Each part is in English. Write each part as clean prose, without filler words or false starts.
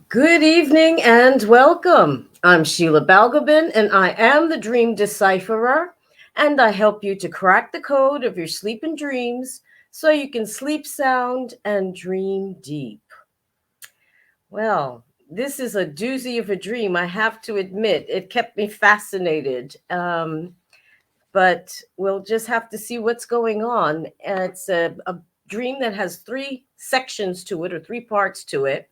Good evening and welcome. I'm Sheila Balgobin and I am the Dream Decipherer, and I help you to crack the code of your sleep and dreams so you can sleep sound and dream deep. Well, this is a doozy of a dream, I have to admit. It kept me fascinated. But we'll just have to see what's going on. It's a dream that has three sections to it, or three parts to it.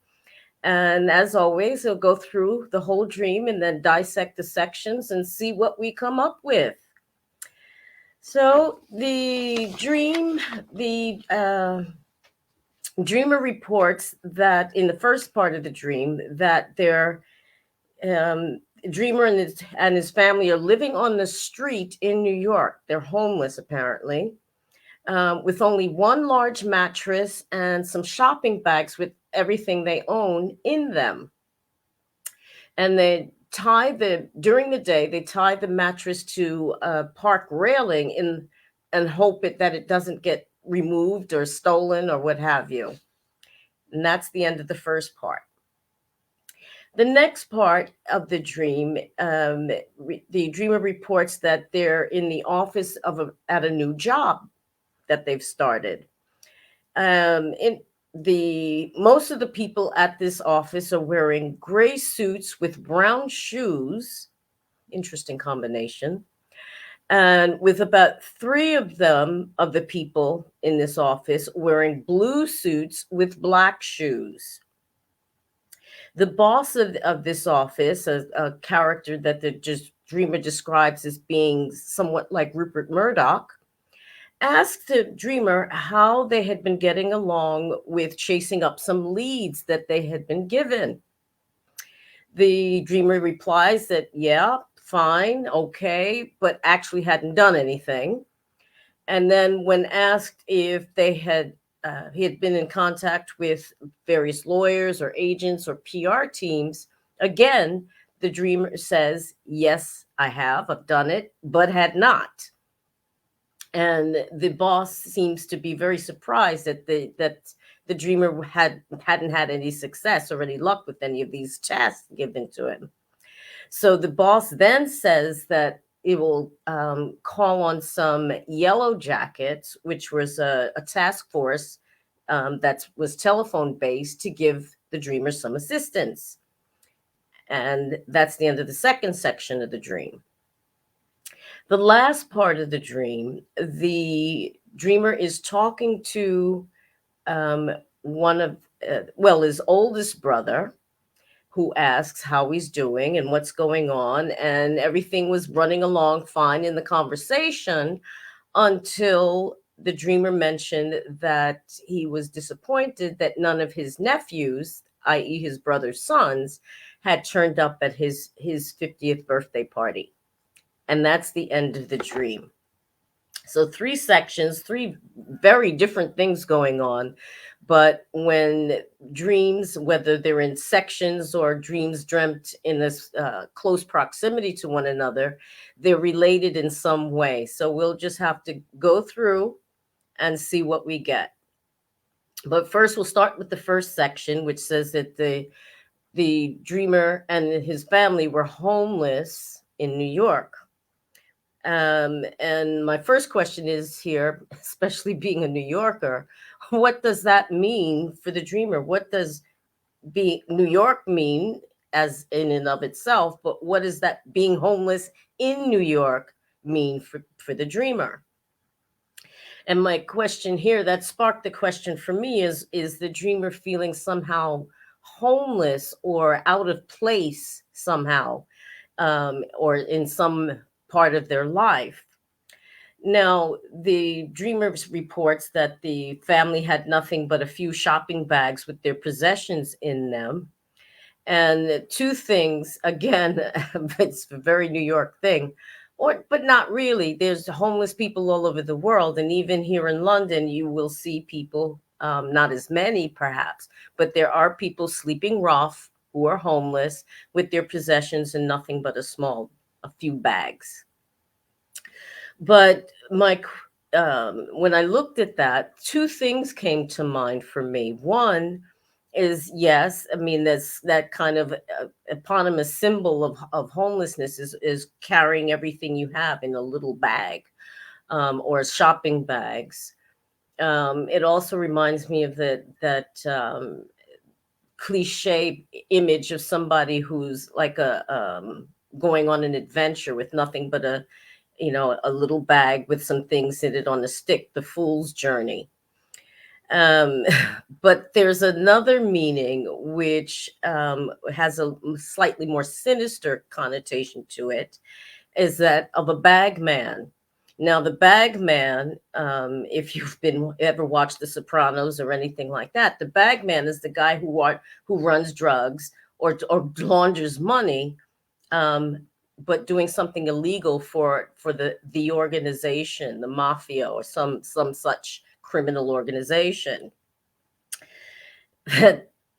And as always, he'll go through the whole dream and then dissect the sections and see what we come up with. So the dreamer reports that in the first part of the dream that their um, dreamer and his family are living on the street in New York. They're homeless apparently, with only one large mattress and some shopping bags with everything they own in them. And they tie the during the day they tie the mattress to a park railing in and hope that it doesn't get removed or stolen or what have you. And that's the end of the first part. The next part of the dream, the dreamer reports that they're in the office at a new job that they've started. In the Most of the people at this office are wearing gray suits with brown shoes. Interesting combination. And with about three of the people in this office wearing blue suits with black shoes. The boss of this office, a character that the just dreamer describes as being somewhat like Rupert Murdoch, asked the dreamer how they had been getting along with chasing up some leads that they had been given. The dreamer replies that, yeah, fine, okay, but actually hadn't done anything. And then, when asked if he had been in contact with various lawyers or agents or PR teams, again, the dreamer says, yes, I have, I've done it, but had not. And the boss seems to be very surprised that the dreamer hadn't had any success or any luck with any of these tasks given to him. So the boss then says that it will call on some yellow jackets, which was a task force that was telephone based, to give the dreamer some assistance. And that's the end of the second section of the dream. The last part of the dream, the dreamer is talking to um, one of, his oldest brother, who asks how he's doing and what's going on. And everything was running along fine in the conversation until the dreamer mentioned that he was disappointed that none of his nephews, i.e., his brother's sons, had turned up at his 50th birthday party. And that's the end of the dream. So, three sections, three very different things going on. But when dreams, whether they're in sections or dreams dreamt in this close proximity to one another, they're related in some way. So, we'll just have to go through and see what we get. But first, we'll start with the first section, which says that the dreamer and his family were homeless in New York. And my first question is here, especially being a New Yorker, what does that mean for the dreamer? What does be New York mean as in and of itself? But what does that being homeless in New York mean for the dreamer? And my question here that sparked the question for me is the dreamer feeling somehow homeless or out of place somehow, or in some part of their life? Now, the dreamers reports that the family had nothing but a few shopping bags with their possessions in them. And two things, again, it's a very New York thing, or but not really. There's homeless people all over the world, and even here in London, you will see people, not as many perhaps, but there are people sleeping rough who are homeless with their possessions and nothing but a few bags. But when I looked at that, two things came to mind for me. One, is yes. I mean, that's that kind of eponymous symbol of homelessness is carrying everything you have in a little bag, or shopping bags. It also reminds me of that cliche image of somebody who's like a going on an adventure with nothing but a little bag with some things in it on a stick, the fool's journey. um, but there's another meaning which has a slightly more sinister connotation to it, is that of a bag man. Now, the bag man, if you've been ever watched The Sopranos or anything like that, the bag man is the guy who runs drugs or launders money, um, but doing something illegal for the organization, the mafia, or some such criminal organization.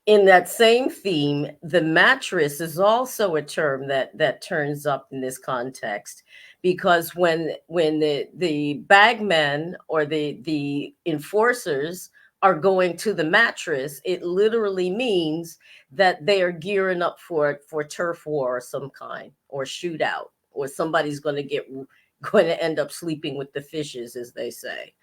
In that same theme, the mattress is also a term that turns up in this context, because when the bagmen or the enforcers are going to the mattress, it literally means that they are gearing up for turf war of some kind, or shootout, or somebody's going to end up sleeping with the fishes, as they say.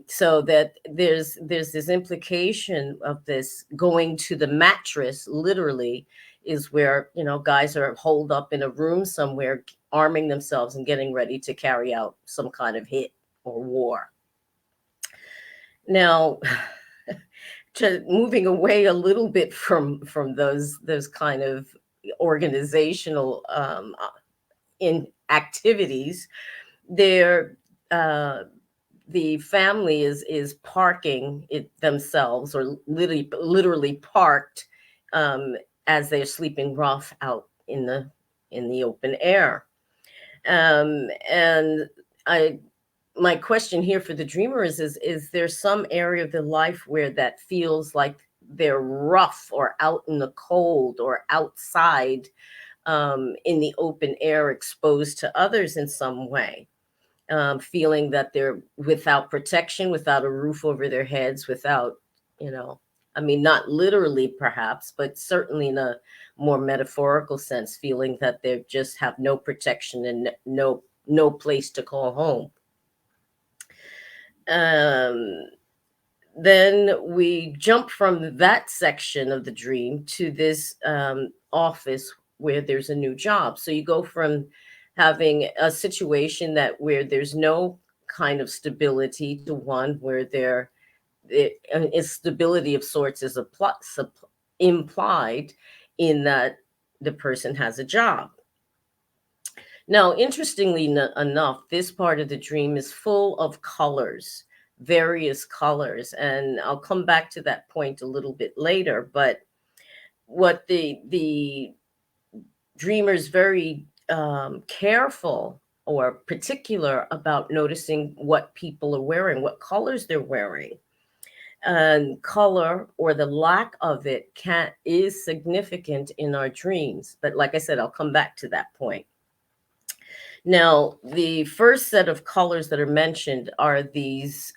So that there's this implication of this going to the mattress literally is where guys are holed up in a room somewhere, arming themselves and getting ready to carry out some kind of hit or war. Now, moving away a little bit from those kind of organizational in activities, there the family is parking it themselves, or literally parked, um, as they're sleeping rough out in the open air. And I my question here for the dreamer is there some area of their life where that feels like they're rough, or out in the cold, or outside, in the open air, exposed to others in some way, feeling that they're without protection, without a roof over their heads, without, you know, I mean, not literally perhaps, but certainly in a more metaphorical sense, feeling that they just have no protection and no place to call home. Um, then we jump from that section of the dream to this office where there's a new job. So you go from having a situation that where there's no kind of stability to one where stability of sorts is implied in that the person has a job. Now, interestingly enough, this part of the dream is full of colors, various colors, and I'll come back to that point a little bit later. But what the dreamer's very careful or particular about noticing what people are wearing, what colors they're wearing. And color, or the lack of it, can is significant in our dreams. But like I said, I'll come back to that point. Now, the first set of colors that are mentioned are these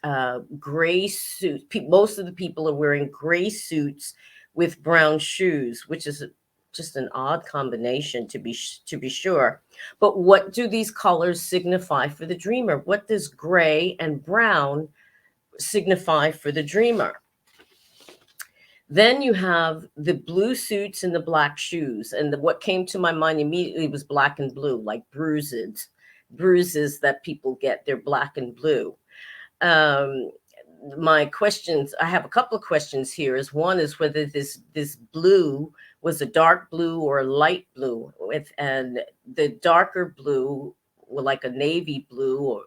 gray suits. Most of the people are wearing gray suits with brown shoes, which is just an odd combination to be sure. But what do these colors signify for the dreamer? What does gray and brown signify for the dreamer? Then you have the blue suits and the black shoes. And what came to my mind immediately was black and blue, like bruises that people get. They're black and blue. Um, my questions, I have a couple of questions here. Is one is whether this blue was a dark blue or a light blue, and the darker blue, or like a navy blue, or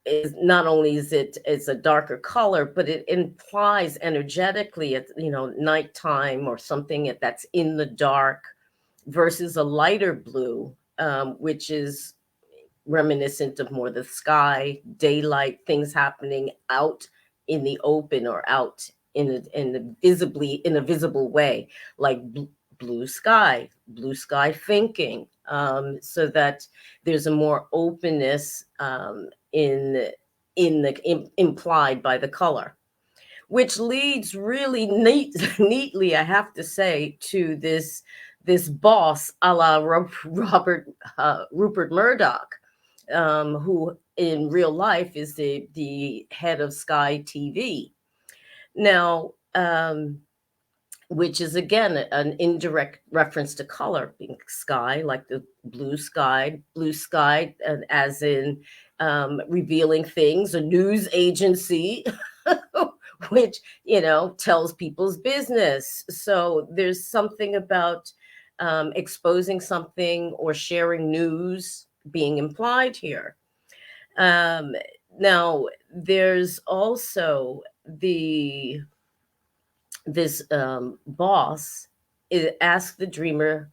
is not only is it's a darker color, but it implies energetically at nighttime, or something that's in the dark, versus a lighter blue, which is reminiscent of more the sky, daylight, things happening out in the open, or out in a visible way, like blue sky thinking, so that there's a more openness, in implied by the color. which leads really neatly, I have to say, to this boss a la Rupert Murdoch, who in real life is the head of Sky TV. Now, which is again an indirect reference to color, being sky, like the blue sky, as in revealing things, a news agency, which tells people's business. So there's something about exposing something or sharing news being implied here. Um, Now, there's also the this boss asked the dreamer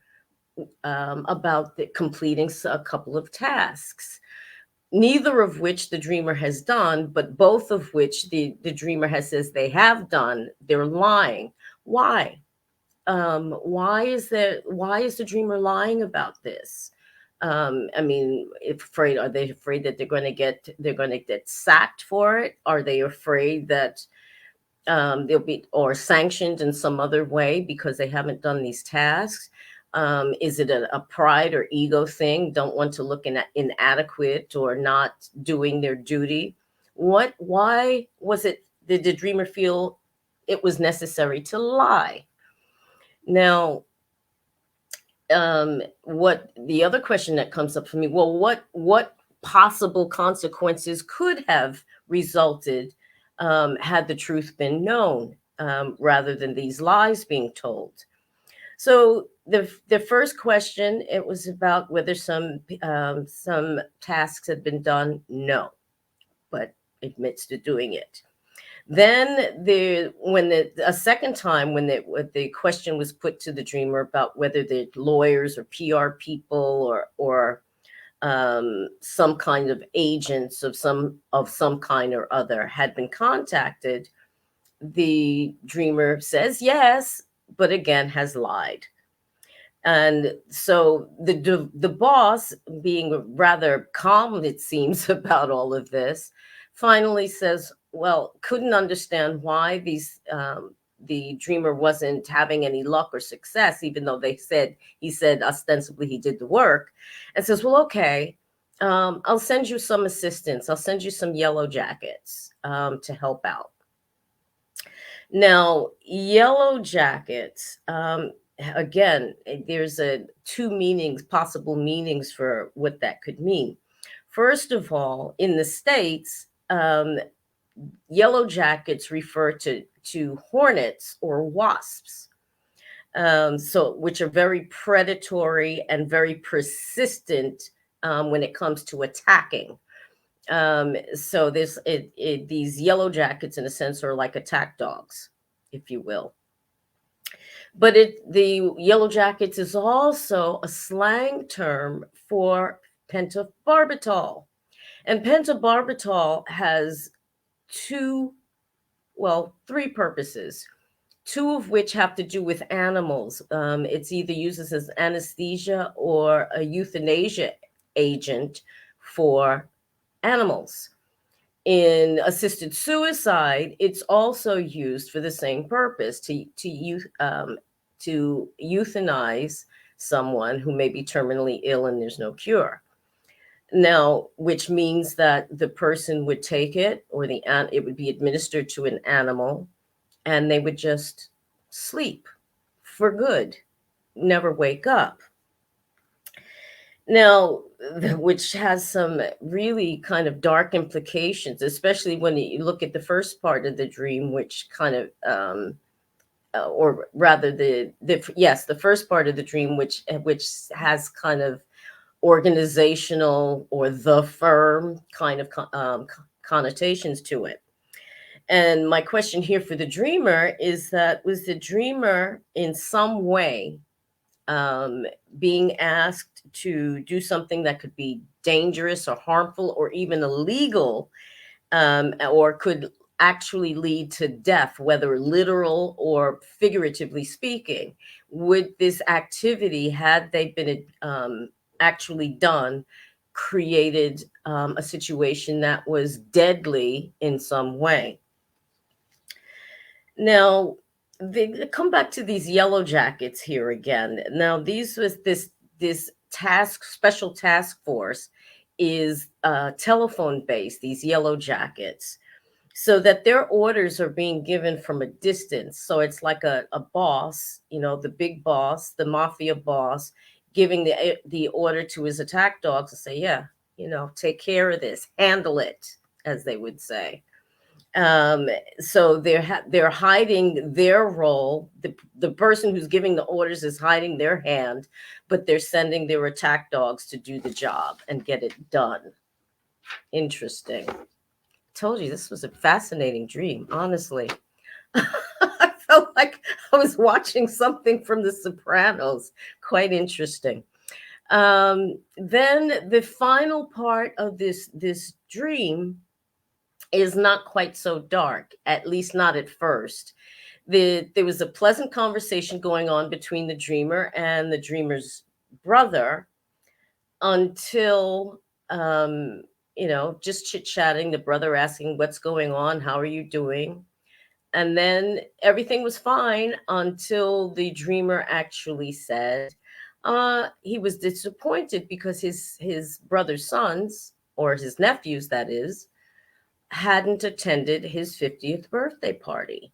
about completing a couple of tasks, neither of which the dreamer has done, but both of which the dreamer has says they have done. They're lying. Why? Why is the dreamer lying about this? I mean, afraid, are they afraid that they're going to get sacked for it? Are they afraid that they'll be or sanctioned in some other way because they haven't done these tasks? Is it a pride or ego thing? Don't want to look inadequate or not doing their duty? Why was it? Did the dreamer feel it was necessary to lie? Now, what the other question that comes up for me? Well, what possible consequences could have resulted had the truth been known, rather than these lies being told? So the first question, it was about whether some tasks had been done. No, but admits to doing it. Then when a second time when the question was put to the dreamer about whether the lawyers or PR people or some kind of agents of some kind or other had been contacted, the dreamer says yes, but again has lied. And so the boss, being rather calm, it seems, about all of this, finally says, well, couldn't understand why the dreamer wasn't having any luck or success, even though he said ostensibly he did the work, and says, well, okay, I'll send you some assistance. I'll send you some yellow jackets to help out. Now, yellow jackets, again, there's possible meanings for what that could mean. First of all, in the States, yellow jackets refer to hornets or wasps, so which are very predatory and very persistent when it comes to attacking. So these yellow jackets, in a sense, are like attack dogs, if you will. But the yellow jackets is also a slang term for pentobarbital. And pentobarbital has three purposes, two of which have to do with animals. It's either used as anesthesia or a euthanasia agent for animals. In assisted suicide, it's also used for the same purpose, to euthanize someone who may be terminally ill and there's no cure. Now, which means that the person would take it, or it would be administered to an animal, and they would just sleep for good, never wake up. Now, which has some really kind of dark implications, especially when you look at the first part of the dream, which kind of, or rather the first part of the dream, which has kind of organizational or the firm kind of connotations to it. And my question here for the dreamer is that, was the dreamer in some way being asked to do something that could be dangerous or harmful or even illegal, or could actually lead to death, whether literal or figuratively speaking? Would this activity, had they been actually done, created a situation that was deadly in some way? Now, they come back to these yellow jackets here again. Now, these was this special task force is telephone based. These yellow jackets, so that their orders are being given from a distance. So it's like a boss, the big boss, the mafia boss, giving the order to his attack dogs to say, yeah, take care of this, handle it, as they would say. um so they're hiding their role. The person who's giving the orders is hiding their hand, but they're sending their attack dogs to do the job and get it done. Interesting. Told you this was a fascinating dream, honestly. I felt like I was watching something from The Sopranos. Quite interesting. Then the final part of this dream is not quite so dark, at least not at first. There was a pleasant conversation going on between the dreamer and the dreamer's brother until, just chit chatting, the brother asking, "What's going on? How are you doing?" And then everything was fine until the dreamer actually said he was disappointed because his brother's sons, or his nephews, that is, hadn't attended his 50th birthday party.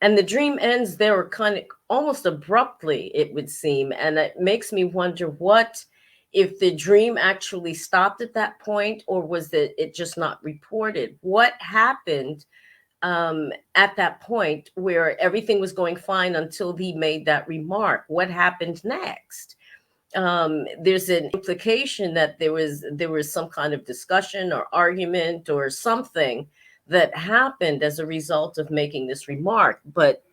And the dream ends there kind of almost abruptly, it would seem. And it makes me wonder what if the dream actually stopped at that point, or was it just not reported? What happened at that point where everything was going fine until he made that remark? What happened next? There's an implication that there was some kind of discussion or argument or something that happened as a result of making this remark. But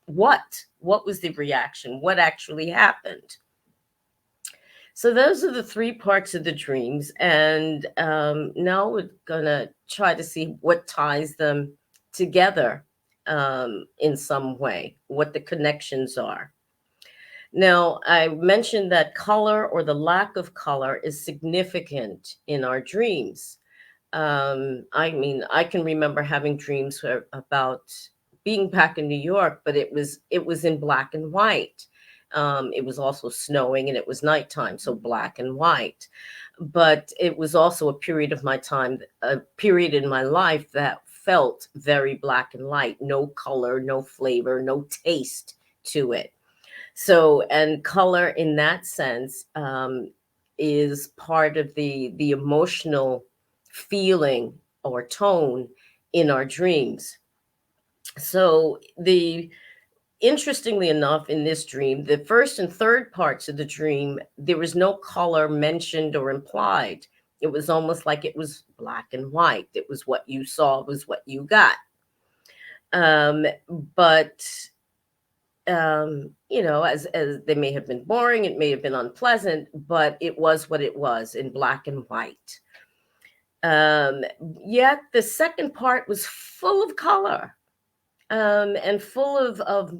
what was the reaction? What actually happened? So those are the three parts of the dreams, and now we're gonna try to see what ties them together in some way, what the connections are. Now, I mentioned that color, or the lack of color, is significant in our dreams. I mean, I can remember having dreams about being back in New York, but it was in black and white. It was also snowing and it was nighttime, so black and white. But it was also a period of my time, a period in my life that felt very black and light, no color, no flavor, no taste to it. So, and color in that sense is part of the emotional feeling or tone in our dreams. So, the interestingly enough, in this dream, the first and third parts of the dream, there was no color mentioned or implied. It was almost like it was black and white. It was what you saw, was what you got. Um, but as they may have been boring, it may have been unpleasant, but it was what it was in black and white. Um, Yet the second part was full of color, and full of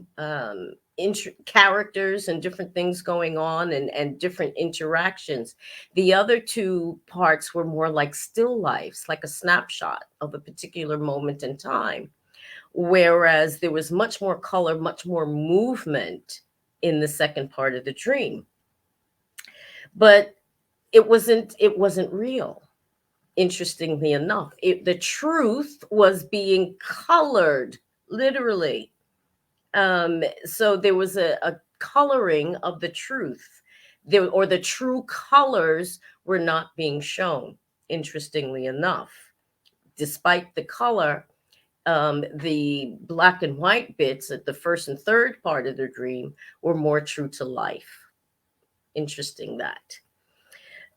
characters and different things going on, and different interactions. The other two parts were more like still lifes, like a snapshot of a particular moment in time, whereas there was much more color, much more movement in the second part of the dream. But it wasn't real. Interestingly enough, the truth was being colored, literally. So there was a coloring of the truth, or the true colors were not being shown. Interestingly enough, despite the color, the black and white bits at the first and third part of the dream were more true to life. Interesting that.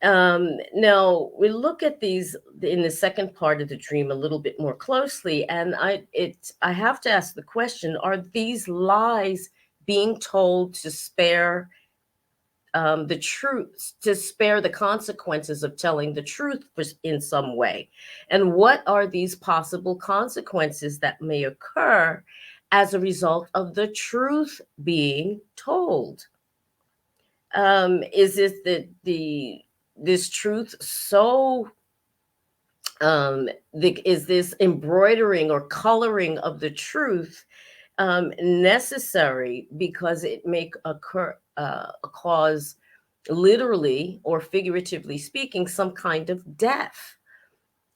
Now we look at these in the second part of the dream a little bit more closely, and I have to ask the question: are these lies being told to spare the truth, to spare the consequences of telling the truth in some way? And what are these possible consequences that may occur as a result of the truth being told? Is it that this truth so Is this embroidering or coloring of the truth necessary because it make cause, literally or figuratively speaking, some kind of death?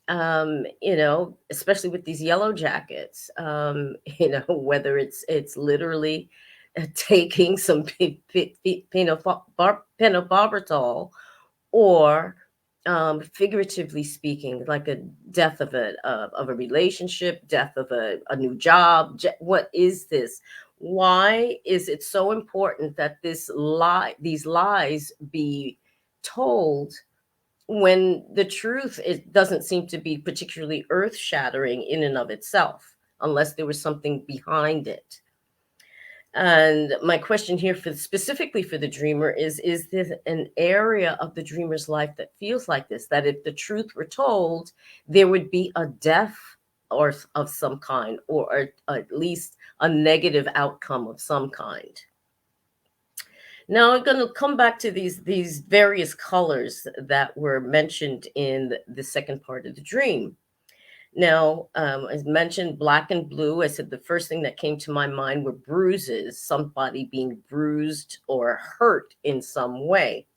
Especially with these yellow jackets, whether it's literally taking some phenobarbital, or figuratively speaking, like a death of a relationship, death of a new job. What is this? Why is it so important that these lies be told, when the truth, it doesn't seem to be particularly earth shattering in and of itself, unless there was something behind it? And my question here, for specifically for the dreamer, is this an area of the dreamer's life that feels like this, that if the truth were told, there would be a death or of some kind, or at least a negative outcome of some kind? Now I'm going to come back to these various colors that were mentioned in the second part of the dream. Now, as mentioned, black and blue. I said the first thing that came to my mind were bruises, somebody being bruised or hurt in some way.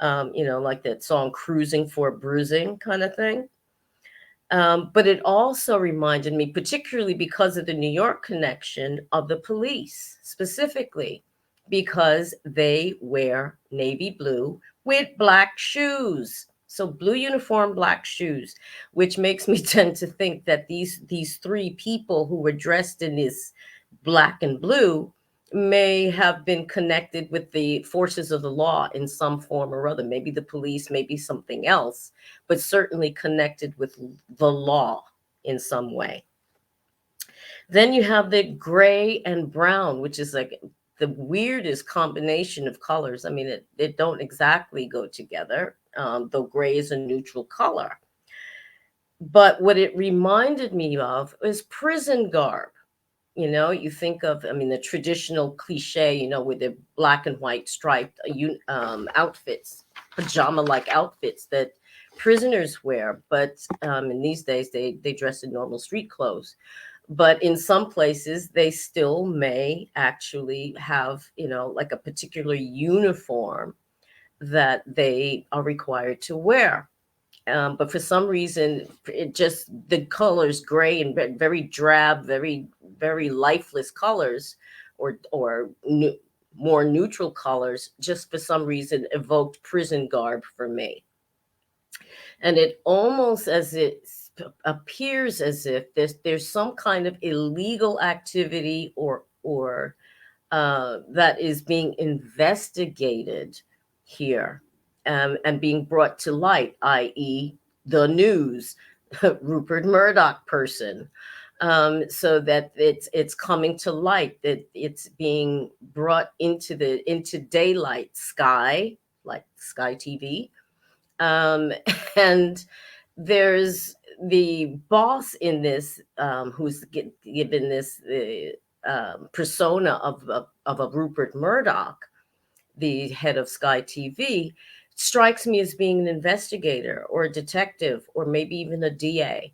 Like that song "Cruising for Bruising" kind of thing. But it also reminded me, particularly because of the New York connection, of the police, specifically because they wear navy blue with black shoes. So blue uniform, black shoes, which makes me tend to think that these three people who were dressed in this black and blue may have been connected with the forces of the law in some form or other, maybe the police, maybe something else, but certainly connected with the law in some way. Then you have the gray and brown, which is like the weirdest combination of colors. I mean, it don't exactly go together, though gray is a neutral color. But what it reminded me of is prison garb. You think of, I mean, the traditional cliche, with the black and white striped outfits, pajama like outfits that prisoners wear. But in these days, they dress in normal street clothes. But in some places, they still may actually have, like a particular uniform that they are required to wear. But for some reason, it just, the colors gray and very drab, very very lifeless colors, or more neutral colors, just for some reason evoked prison garb for me. And it almost as it appears as if there's some kind of illegal activity, or that is being investigated here, and being brought to light, i.e., the news, Rupert Murdoch person, so that it's coming to light, that it's being brought into daylight, Sky, like Sky TV, and there's the boss in this, who's given this persona of a Rupert Murdoch, the head of Sky TV, strikes me as being an investigator or a detective or maybe even a DA,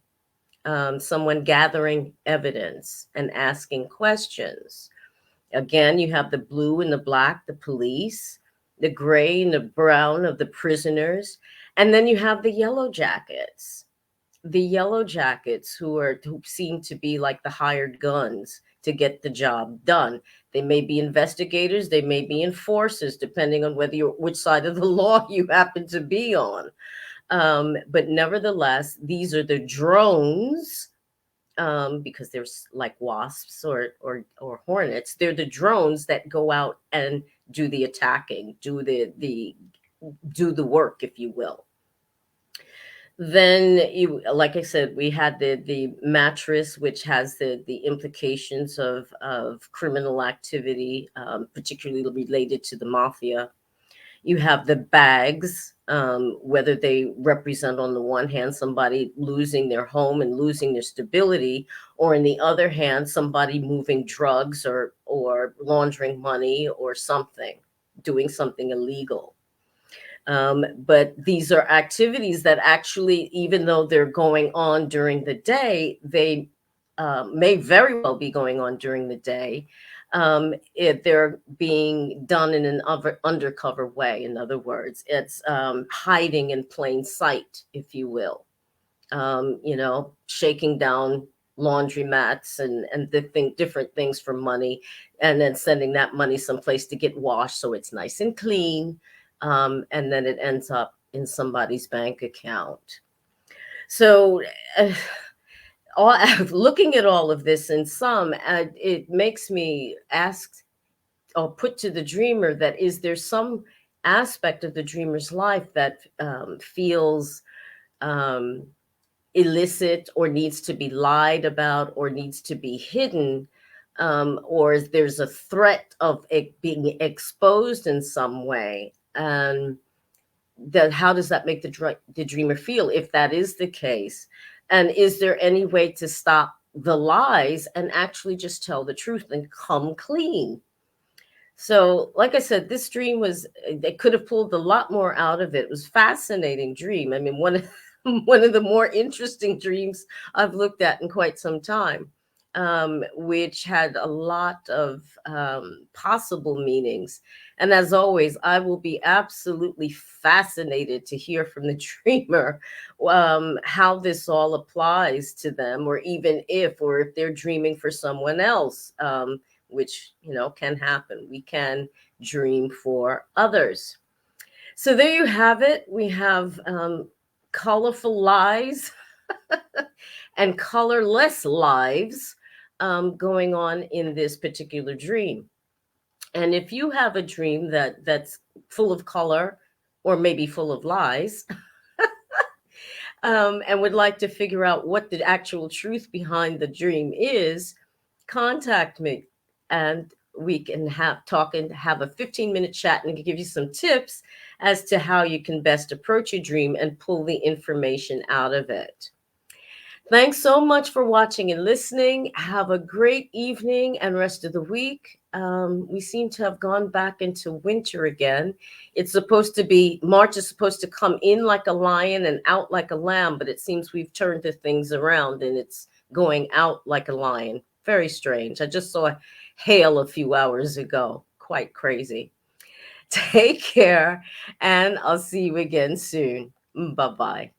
someone gathering evidence and asking questions. Again, you have the blue and the black, the police, the gray and the brown of the prisoners, and then you have the yellow jackets. The yellow jackets who seem to be like the hired guns to get the job done. They may be investigators, they may be enforcers, depending on which side of the law you happen to be on. But nevertheless, these are the drones, because there's like wasps or hornets. They're the drones that go out and do the attacking, do the work, if you will. Then like I said, we had the mattress, which has the implications of criminal activity, particularly related to the mafia. You have the bags, whether they represent, on the one hand, somebody losing their home and losing their stability, or in the other hand, somebody moving drugs or laundering money or something, doing something illegal. But these are activities that actually, even though they're going on during the day, they may very well be going on during the day. They're being done in an undercover way. In other words, it's hiding in plain sight, if you will. Shaking down laundromats and different things for money, and then sending that money someplace to get washed so it's nice and clean, and then it ends up in somebody's bank account. So, uh, all, looking at all of this in sum, it makes me ask or put to the dreamer that is there some aspect of the dreamer's life that feels um, illicit or needs to be lied about or needs to be hidden, or there's a threat of it being exposed in some way, and that how does that make the dreamer feel if that is the case, and is there any way to stop the lies and actually just tell the truth and come clean? So, like I said, this dream was, they could have pulled a lot more out of it. It was fascinating dream. I mean, one of one of the more interesting dreams I've looked at in quite some time, which had a lot of possible meanings. And as always, I will be absolutely fascinated to hear from the dreamer, how this all applies to them, or if they're dreaming for someone else. Which can happen. We can dream for others. So there you have it. We have colorful lies and colorless lives going on in this particular dream. And if you have a dream that's full of color or maybe full of lies, and would like to figure out what the actual truth behind the dream is, contact me and we can have a 15-minute chat, and I can give you some tips as to how you can best approach a dream and pull the information out of it. Thanks so much for watching and listening. Have a great evening and rest of the week. We seem to have gone back into winter again. It's supposed to be, March is supposed to come in like a lion and out like a lamb, but it seems we've turned the things around and it's going out like a lion. Very strange. I just saw hail a few hours ago. Quite crazy. Take care, and I'll see you again soon. Bye-bye.